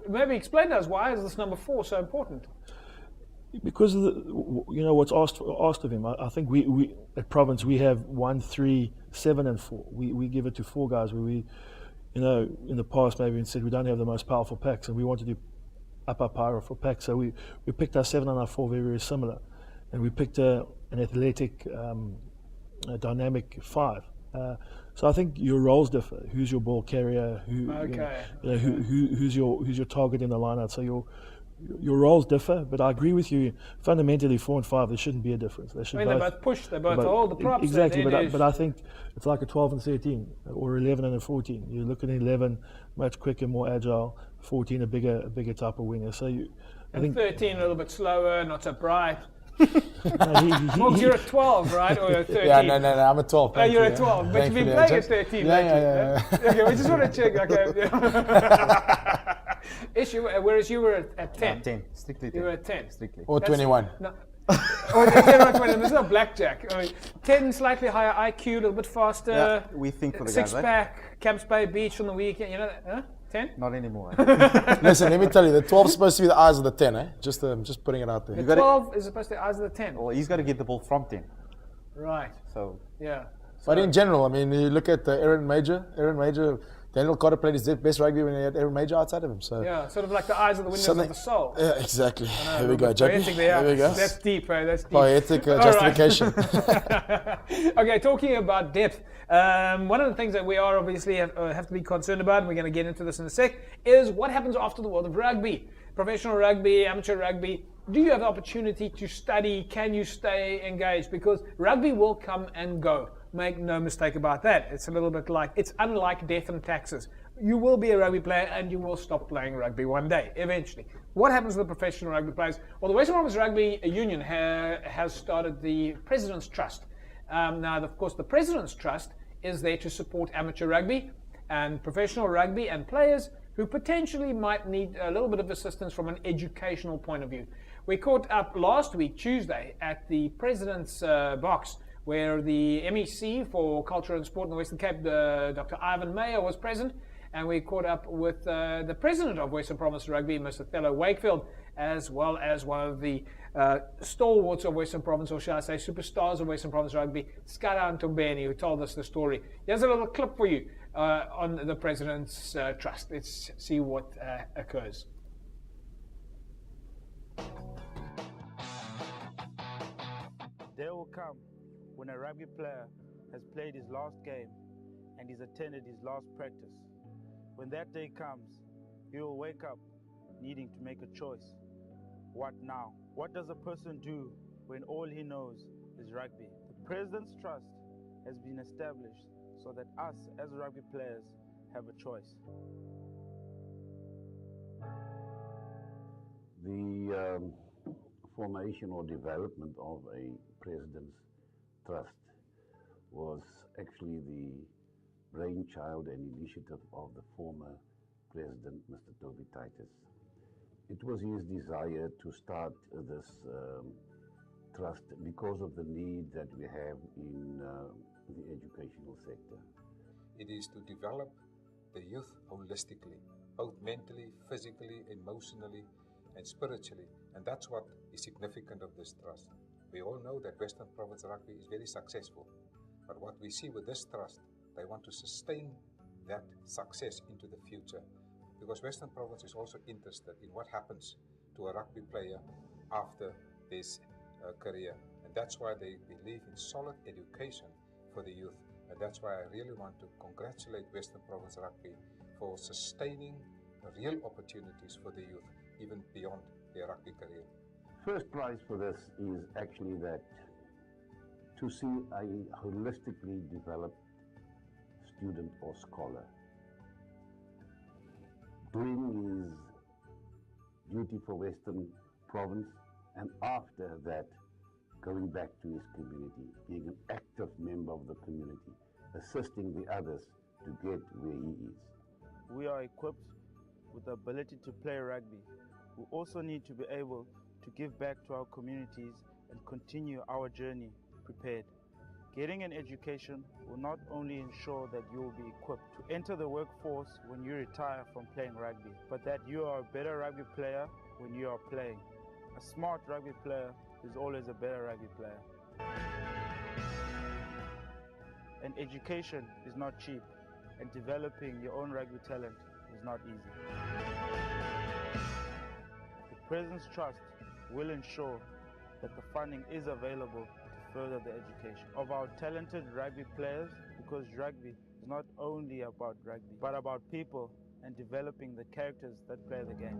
Maybe explain to us, why is this number 4 so important? Because of what's asked of him. I think we at Province we have 1, 3, 7, and 4. We give it to 4 guys where we, in the past maybe we said we don't have the most powerful packs and we wanted to up our power for packs. So we picked our 7 and our 4 very, very similar, and we picked an athletic, dynamic 5. So I think your roles differ. Who's your ball carrier? Who's your target in the lineout? So your roles differ. But I agree with you. Fundamentally, 4 and 5, there shouldn't be a difference. They should they both push. They both hold the props. Exactly. But I think it's like a 12 and 13, or 11 and a 14. You look at 11, much quicker, more agile. 14, a bigger type of winger. So I think 13 a little bit slower, not so bright. Well, you're a 12, right? Or a 13? Yeah, no, I'm a 12. You're a 12, but you've been playing at 13 lately. Yeah. Okay, we just want to check. Okay. Whereas you were at 10. 10, strictly 10. You were at 10. Strictly. Or 21. No. Or 10 or 20. This is not blackjack. I mean, 10, slightly higher IQ, a little bit faster. Yeah, we think for the guys, 6-pack, Camps Bay Beach on the weekend. You know that? Huh? 10? Not anymore. Listen, let me tell you, the 12 is supposed to be the eyes of the 10, eh? Just putting it out there. The 12 is supposed to be the eyes of the 10. Well, he's got to get the ball from 10. Right. So. Yeah. But in general, I mean, you look at Aaron Major, Daniel Carter played his best rugby when he had Aaron Major outside of him. So yeah, sort of like the eyes of the windows of the soul. Yeah, exactly. Here we go, Jackie. There we go. That's deep, eh? That's deep. Poetic justification. Okay, talking about depth. One of the things that we are obviously have to be concerned about, and we're going to get into this in a sec, is what happens after the world of rugby. Professional rugby, amateur rugby. Do you have the opportunity to study? Can you stay engaged? Because rugby will come and go. Make no mistake about that. It's a little bit it's unlike death and taxes. You will be a rugby player and you will stop playing rugby one day, eventually. What happens to the professional rugby players? Well, the Western Province Rugby Union has started the President's Trust. Now, of course, the President's Trust is there to support amateur rugby and professional rugby and players who potentially might need a little bit of assistance from an educational point of view. We caught up last week, Tuesday, at the President's box, where the MEC for Culture and Sport in the Western Cape, Dr. Ivan Meyer, was present, and we caught up with the President of Western Province Rugby, Mr. Thello Wakefield, as well as one of the stalwarts of Western Province, or shall I say superstars of Western Province Rugby, Skara Ntombeni, who told us the story. Here's a little clip for you on the President's Trust. Let's see what occurs. Day will come when a rugby player has played his last game and he's attended his last practice. When that day comes, he will wake up needing to make a choice. What now? What does a person do when all he knows is rugby? The President's Trust has been established so that us as rugby players have a choice. The formation or development of a President's Trust was actually brainchild and initiative of the former President, Mr. Toby Titus. It was his desire to start this trust because of the need that we have in the educational sector. It is to develop the youth holistically, both mentally, physically, emotionally, and spiritually. And that's what is significant of this trust. We all know that Western Province Rugby is very successful. But what we see with this trust, they want to sustain that success into the future. Because Western Province is also interested in what happens to a rugby player after this career. And that's why they believe in solid education for the youth. And that's why I really want to congratulate Western Province Rugby for sustaining real opportunities for the youth, even beyond their rugby career. First prize for this is actually that to see a holistically developed student or scholar doing his duty for Western Province, and after that going back to his community, being an active member of the community, assisting the others to get where he is. We are equipped with the ability to play rugby. We also need to be able to give back to our communities and continue our journey prepared. Getting an education will not only ensure that you will be equipped to enter the workforce when you retire from playing rugby, but that you are a better rugby player when you are playing. A smart rugby player is always a better rugby player. And education is not cheap, and developing your own rugby talent is not easy. The President's Trust will ensure that the funding is available to further the education of our talented rugby players, because rugby is not only about rugby, but about people and developing the characters that play the game.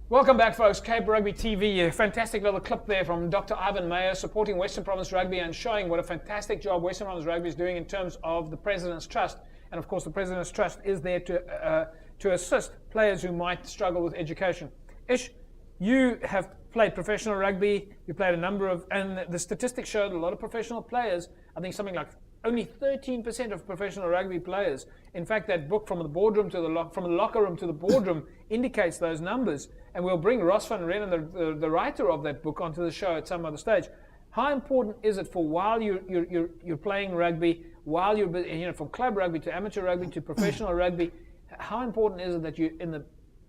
Welcome back, folks. Cape Rugby TV. A fantastic little clip there from Dr. Ivan Meyer supporting Western Province Rugby and showing what a fantastic job Western Province Rugby is doing in terms of the President's Trust. And of course, the President's Trust is there to assist players who might struggle with education. Ish, you have played professional rugby. You played a number of, and the statistics showed a lot of professional players. I think something like only 13% of professional rugby players. In fact, that book from the boardroom to from the locker room to the boardroom indicates those numbers. And we'll bring Ross van Reenen, the writer of that book, onto the show at some other stage. How important is it for while you're playing rugby, while you're from club rugby to amateur rugby to professional rugby? How important is it that you,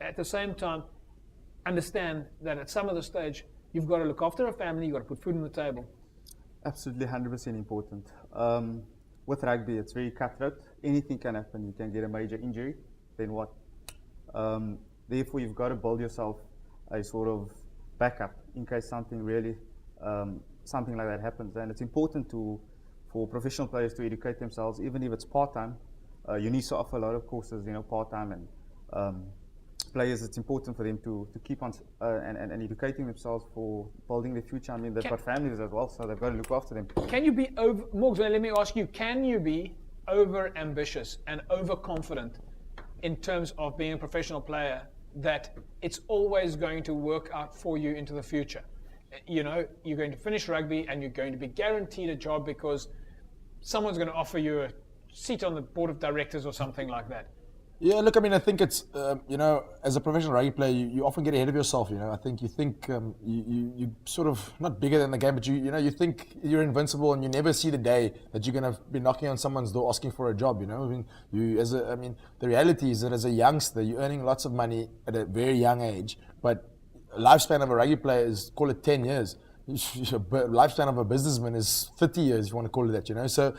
at the same time, understand that at some other stage you've got to look after a family, you've got to put food on the table? Absolutely, 100% important. With rugby, it's very cutthroat. Anything can happen. You can get a major injury. Then what? Therefore, you've got to build yourself a sort of backup in case something really, something like that happens. And it's important for professional players to educate themselves, even if it's part-time. UNIV offer a lot of courses, part-time, and players, it's important for them to keep on and educating themselves for building their future. I mean, they've got families as well, so they've got to look after them. Can you be Morgs, let me ask you, can you be over-ambitious and overconfident in terms of being a professional player, that it's always going to work out for you into the future? You're going to finish rugby and you're going to be guaranteed a job because someone's going to offer you a seat on the board of directors or something like that. Yeah, look, I mean, I think it's, as a professional rugby player, you often get ahead of yourself, I think you think you sort of, not bigger than the game, but you think you're invincible and you never see the day that you're going to be knocking on someone's door asking for a job, I mean, the reality is that as a youngster, you're earning lots of money at a very young age, but lifespan of a rugby player is, call it 10 years. Lifespan of a businessman is 30 years, if you want to call it that, So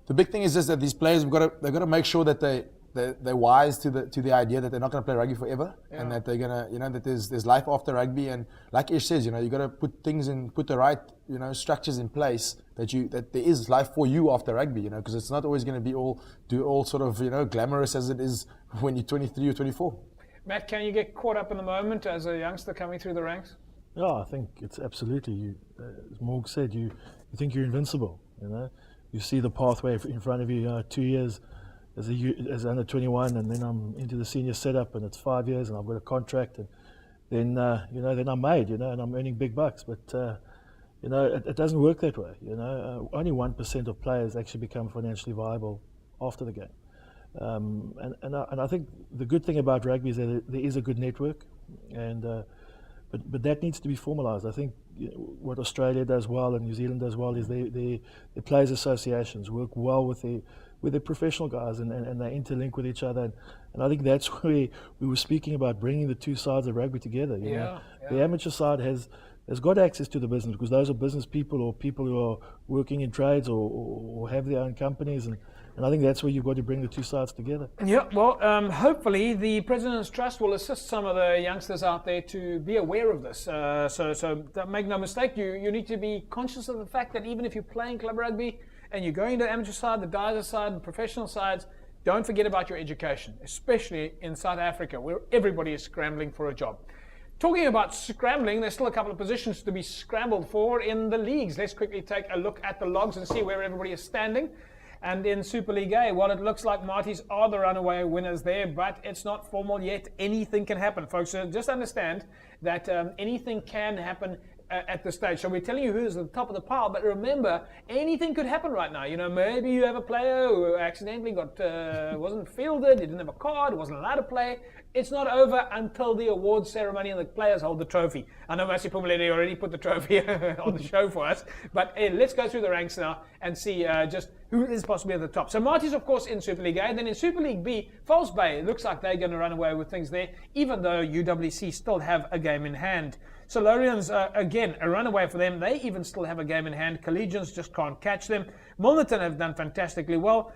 the big thing is just that these players, they've got to make sure that they're wise to the idea that they're not going to play rugby forever, and that they're gonna, that there's life after rugby, and like Ish says, you got to put the right, structures in place that there is life for you after rugby, because it's not always going to be all sort of glamorous as it is when you're 23 or 24. Matt, can you get caught up in the moment as a youngster coming through the ranks? Yeah, I think it's absolutely. As Morg said, you think you're invincible. You see the pathway in front of you. 2 years as under 21, and then I'm into the senior setup, and it's 5 years, and I've got a contract, and then then I'm made, and I'm earning big bucks. But it doesn't work that way. Only 1% of players actually become financially viable after the game. And I think the good thing about rugby is that there is a good network, but that needs to be formalised. I think what Australia does well and New Zealand does well is the players' associations work well with the professional guys, and they interlink with each other. And I think that's where we were speaking about bringing the two sides of rugby together. The amateur side has got access to the business because those are business people or people who are working in trades or have their own companies, and I think that's where you've got to bring the two sides together. Yeah, well, hopefully the President's Trust will assist some of the youngsters out there to be aware of this. So make no mistake, you need to be conscious of the fact that even if you're playing club rugby and you're going to the amateur side, the diver side, the professional sides, don't forget about your education, especially in South Africa, where everybody is scrambling for a job. Talking about scrambling, there's still a couple of positions to be scrambled for in the leagues. Let's quickly take a look at the logs and see where everybody is standing. And in Super League A, well, it looks like Marties are the runaway winners there, but it's not formal yet. Anything can happen, folks. So just understand that anything can happen at this stage. So we're telling you who's at the top of the pile, but remember, anything could happen right now. Maybe you have a player who accidentally wasn't fielded, he didn't have a card, wasn't allowed to play. It's not over until the awards ceremony and the players hold the trophy. I know Masi Pumelele already put the trophy on the show for us, but let's go through the ranks now and see just who is possibly at the top. So Marty's, of course, in Super League A. Then in Super League B, False Bay, it looks like they're going to run away with things there, even though UWC still have a game in hand. Solarians, again, a runaway for them. They even still have a game in hand. Collegians just can't catch them. Milnerton have done fantastically well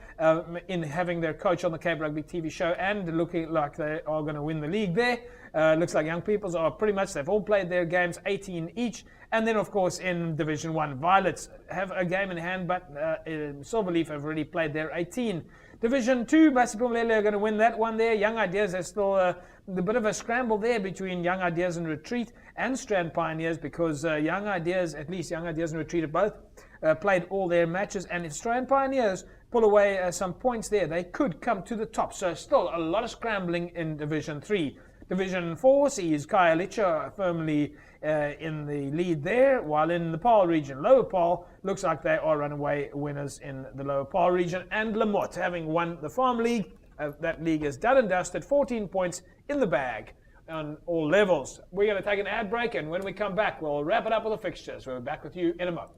in having their coach on the Cape Rugby TV show and looking like they are going to win the league there. Looks like Young Peoples are pretty much, they've all played their games, 18 each. And then, of course, in Division 1, Violets have a game in hand, but Silverleaf have already played their 18. Division 2, Masi Pumelele are going to win that one there. Young Ideas, there's still a bit of a scramble there between Young Ideas and Retreat and Strand Pioneers, because Young Ideas and Retreat have both played all their matches, and if Strand Pioneers pull away some points there, they could come to the top. So still a lot of scrambling in Division 3. Division 4 sees KYLEMORE firmly in the lead there, while in the Paarl region, Lower Paarl, looks like they are runaway winners in the Lower Paarl region, and Lamotte having won the Farm League. That league is done and dusted, 14 points in the bag on all levels. We're going to take an ad break, and when we come back, we'll wrap it up with the fixtures. We'll be back with you in a moment.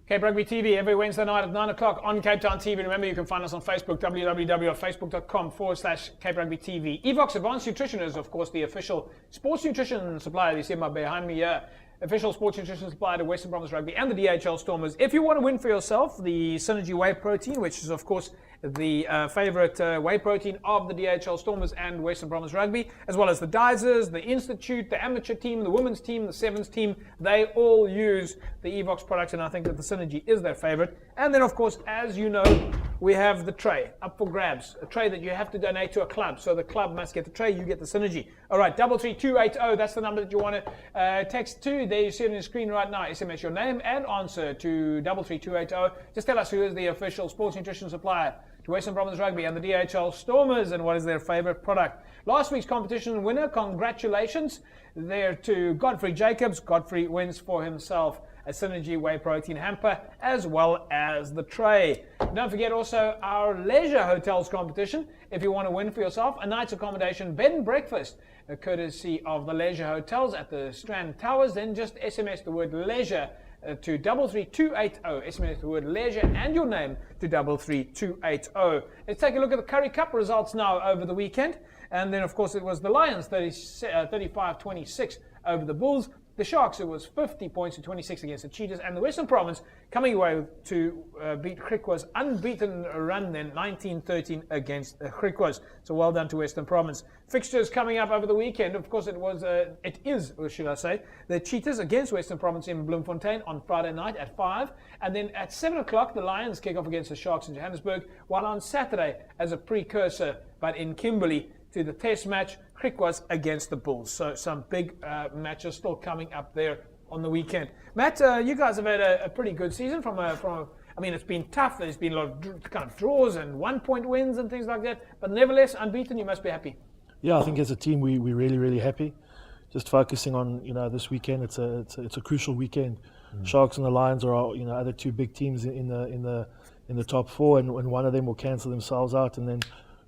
Cape Rugby TV every Wednesday night at 9 o'clock on Cape Town TV. Remember, you can find us on Facebook, www.facebook.com/Cape Rugby TV. Evox Advanced Nutrition is, of course, the official sports nutrition supplier. You see my behind me here. Official sports nutrition supplier to Western Province Rugby and the DHL Stormers. If you want to win for yourself the Synergy Whey Protein, which is, of course, the favourite whey protein of the DHL Stormers and Western Province Rugby, as well as the Dizers, the Institute, the amateur team, the women's team, the sevens team, they all use the Evox product, and I think that the Synergy is their favourite. And then, of course, as you know, we have the tray up for grabs, a tray that you have to donate to a club. So the club must get the tray, you get the Synergy. All right, 33280, that's the number that you want to text to. There you see it on your screen right now. SMS your name and answer to 33280. Just tell us who is the official sports nutrition supplier to Western Province Rugby and the DHL Stormers, and what is their favourite product. Last week's competition winner, congratulations there to Godfrey Jacobs. Godfrey wins for himself a Synergy Whey Protein hamper as well as the tray. Don't forget also our leisure hotels competition. If you want to win for yourself a night's accommodation, bed and breakfast, courtesy of the leisure hotels at the Strand Towers, then just SMS the word leisure to 33280. SMS the word leisure and your name to 33280. Let's take a look at the Currie Cup results now over the weekend. And then, of course, it was the Lions 35-26 over the Bulls. The Sharks, it was 50 points to 26 against the Cheetahs. And the Western Province coming away to beat Griqua's unbeaten run then, 19-13 against Griqua's. So well done to Western Province. Fixtures coming up over the weekend. Of course, it is, or should I say, the Cheetahs against Western Province in Bloemfontein on Friday night at 5. And then at 7 o'clock, the Lions kick off against the Sharks in Johannesburg. While on Saturday, as a precursor, but in Kimberley, to the test match, Griqua's against the Bulls. So some big matches still coming up there on the weekend. Matt, you guys have had a pretty good season I mean, it's been tough. There's been a lot of kind of draws and 1-point wins and things like that. But nevertheless, unbeaten, you must be happy. Yeah, I think as a team we're really happy. Just focusing on this weekend. It's a crucial weekend. Sharks and the Lions are our, other two big teams in the top four, and one of them will cancel themselves out, and then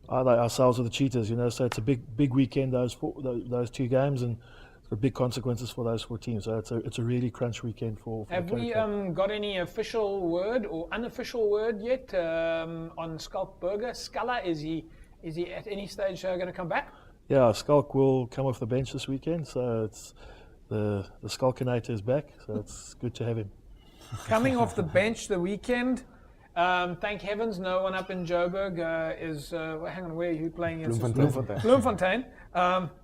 either ourselves or the Cheetahs. So it's a big weekend. Those two games, and it's got big consequences for those four teams. So it's a really crunch weekend for. Have we got any official word or unofficial word yet on Skulk Burger? Scala, is he at any stage going to come back? Yeah, Skulk will come off the bench this weekend, so it's the Skulkinator is back, so it's good to have him. Coming off the bench the weekend, thank heavens no one up in Joburg is, hang on, where are you playing against? Bloemfontein.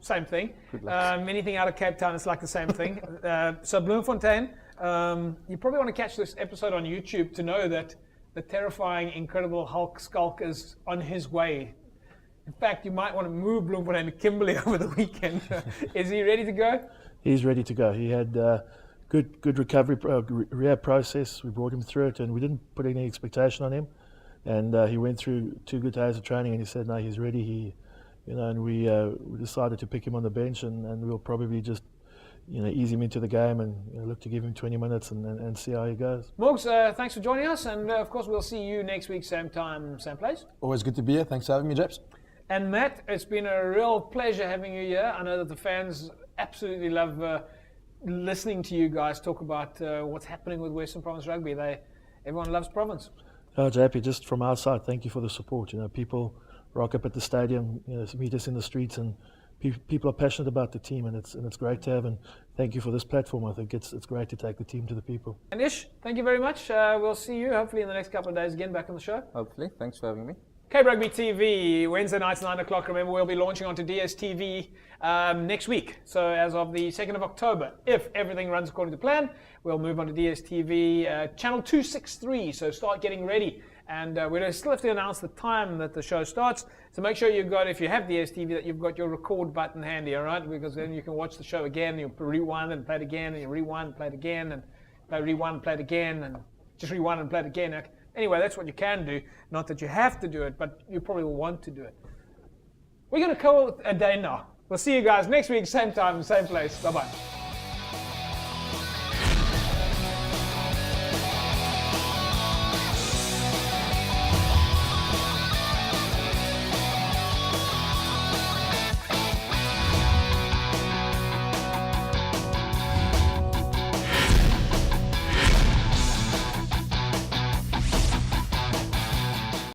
Same thing. Anything out of Cape Town, it's like the same thing. So Bloemfontein, you probably want to catch this episode on YouTube to know that the terrifying, incredible Hulk Skulk is on his way. In fact, you might want to move Bloemfontein to Kimberley over the weekend. Is he ready to go? He's ready to go. He had good recovery rehab process. We brought him through it, and we didn't put any expectation on him. And he went through 2 good days of training, and he said, no, he's ready. And we decided to pick him on the bench, and we'll probably just ease him into the game and look to give him 20 minutes and see how he goes. Morgs, thanks for joining us, and of course we'll see you next week, same time, same place. Always good to be here. Thanks for having me, Japs. And Matt, it's been a real pleasure having you here. I know that the fans absolutely love listening to you guys talk about what's happening with Western Province Rugby. Everyone loves Province. Oh, JP, just from our side, thank you for the support. People rock up at the stadium, meet us in the streets, and people are passionate about the team, and it's great to have. And thank you for this platform. I think it's great to take the team to the people. And Ish, thank you very much. We'll see you hopefully in the next couple of days again back on the show. Hopefully. Thanks for having me. Cape Rugby TV, Wednesday nights, 9 o'clock. Remember, we'll be launching onto DSTV next week. So as of the 2nd of October, if everything runs according to plan, we'll move on to DSTV channel 263. So start getting ready. And we still have to announce the time that the show starts. So make sure if you have DSTV, that you've got your record button handy, all right? Because then you can watch the show again, you rewind and play it again, and you rewind and play it again, and rewind and play it again, and just rewind and play it again. Anyway, that's what you can do. Not that you have to do it, but you probably will want to do it. We're going to call it a day now. We'll see you guys next week, same time, same place. Bye-bye.